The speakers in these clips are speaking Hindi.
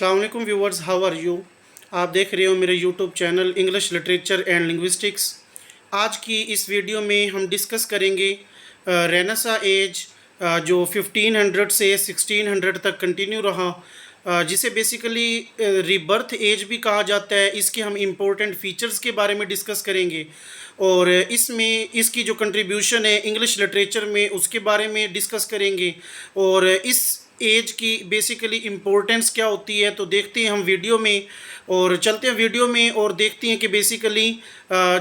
अस्सलाम वालेकुम व्यूवर्स, हाउ आर यू। आप देख रहे हो मेरे YouTube channel English literature and linguistics. आज की इस वीडियो में हम डिस्कस करेंगे रेनेसा एज, जो 1500 से 1600 तक कंटिन्यू रहा, जिसे बेसिकली रीबर्थ एज भी कहा जाता है। इसके हम इम्पोर्टेंट फीचर्स के बारे में डिस्कस करेंगे और इसमें इसकी जो कंट्रीब्यूशन है इंग्लिश लिटरेचर में उसके बारे में डिस्कस करेंगे और इस एज की बेसिकली इम्पोर्टेंस क्या होती है। तो देखते हैं हम वीडियो में और चलते हैं वीडियो में और देखते हैं कि बेसिकली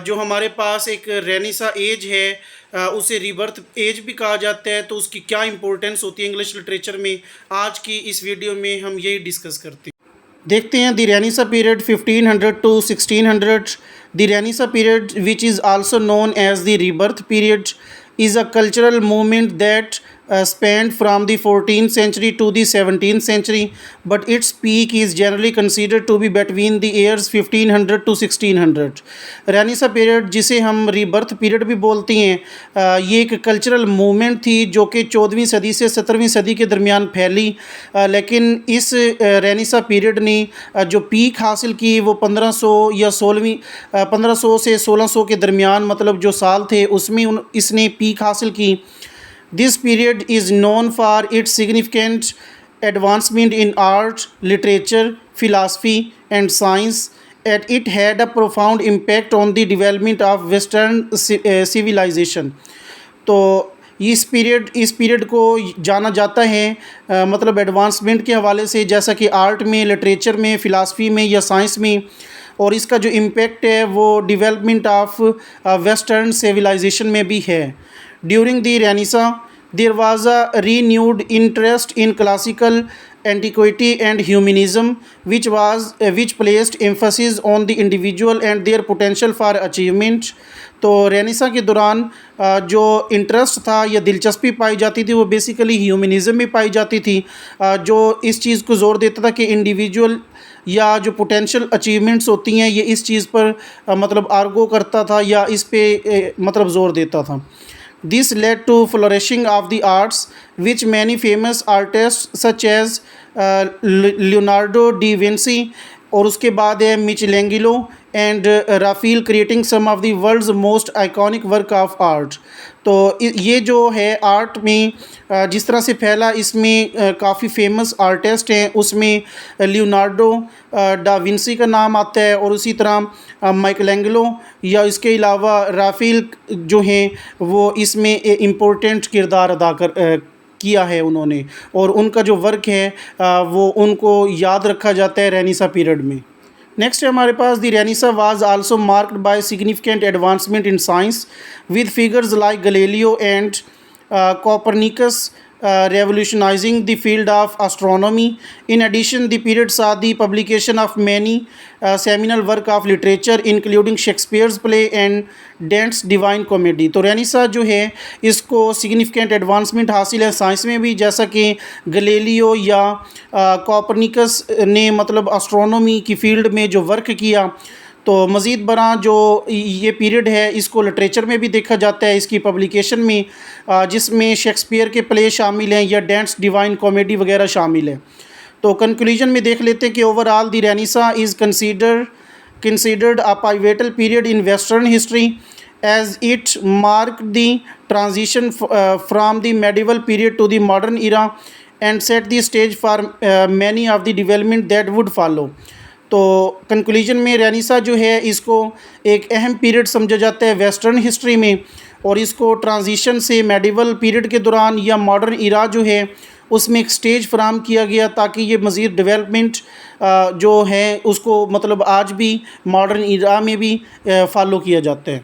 जो हमारे पास एक रेनेसा एज है उसे रीबर्थ एज भी कहा जाता है, तो उसकी क्या इम्पोर्टेंस होती है इंग्लिश लिटरेचर में। आज की इस वीडियो में हम यही डिस्कस करते हैं। देखते हैं the renaissance period 1500 to 1600। The renaissance period which is also known as the rebirth period is a cultural movement that spanned from the 14th century to the 17th century, but its peak is generally considered to be between the years 1500 to 1600। Renaissance period, जिसे हम रीबर्थ पीरियड भी बोलते हैं, ये एक कल्चरल मूवमेंट थी जो कि 14वीं सदी से 17वीं सदी के दरमियान फैली, लेकिन इस रेनेसा पीरियड ने जो पीक हासिल की वो 1500 या 1500 से 1600 के दरमियान, मतलब जो साल थे उसमें इसने पीक हासिल की। This period is known for its significant advancement in art, literature, philosophy and science at it had a profound impact on the development of western civilization. तो इस पीरियड को जाना जाता है मतलब एडवांसमेंट के हवाले से, जैसा कि आर्ट में, लिटरेचर में, फ़िलासफ़ी में या साइंस में, और इसका जो इम्पेक्ट है वो डेवलपमेंट ऑफ वेस्टर्न सिविलाइजेशन में भी है। During the renaissance there was a renewed interest in classical antiquity and humanism which placed emphasis on the individual and their potential for achievement। तो रेनेसा के दौरान जो इंटरेस्ट था या दिलचस्पी पाई जाती थी वो बेसिकली ह्यूमनिज़म में पाई जाती थी, जो इस चीज़ को ज़ोर देता था कि इंडिविजुअल या जो पोटेंशियल अचीवमेंट्स होती हैं ये इस चीज़ पर मतलब आर्गो करता था या इस पे मतलब ज़ोर देता था। This led to flourishing of the arts, which many famous artists such as Leonardo da Vinci और उसके बाद है Michelangelo and Raphael creating some of the world's most iconic work of art. तो ये जो है आर्ट में जिस तरह से फैला, इसमें काफ़ी फेमस आर्टिस्ट हैं, उसमें लियोनार्डो डा विंसी का नाम आता है और उसी तरह माइकलेंगेलो या इसके अलावा राफेल जो हैं वो इसमें इम्पोर्टेंट किरदार अदा किया है उन्होंने, और उनका जो वर्क है वो उनको याद रखा जाता है रेनेसा पीरियड में। नेक्स्ट है हमारे पास the Renaissance was also marked by significant advancement in science with figures like Galileo and Copernicus revolutionizing the field of astronomy. In addition, the period saw the publication of many seminal work of literature, including Shakespeare's play and Dante's Divine Comedy। तो रेनेसा जो है इसको सिग्निफिकेंट एडवांसमेंट हासिल है साइंस में भी, जैसा कि गैलीलियो या कोपरनिकस ने मतलब एस्ट्रोनॉमी की फील्ड में जो वर्क किया। तो मज़ीद बरा जो ये पीरियड है इसको लिटरेचर में भी देखा जाता है इसकी पब्लिकेशन में, जिसमें शेक्सपियर के प्ले शामिल हैं या डेंट्स डिवाइन कॉमेडी वगैरह शामिल है। तो कंक्लूजन में देख लेते हैं कि overall the Renaissance is considered a pivotal period in Western history as it marked the transition from the medieval period to the modern era and set the stage for many of the development that would follow। तो कंक्लूजन में रेनेसा जो है इसको एक अहम पीरियड समझा जाता है वेस्टर्न हिस्ट्री में, और इसको ट्रांजिशन से मेडिवल पीरियड के दौरान या मॉडर्न इरा जो है उसमें एक स्टेज फराहम किया गया ताकि ये मज़ीद डेवलपमेंट जो है उसको मतलब आज भी मॉडर्न इरा में भी फॉलो किया जाता है।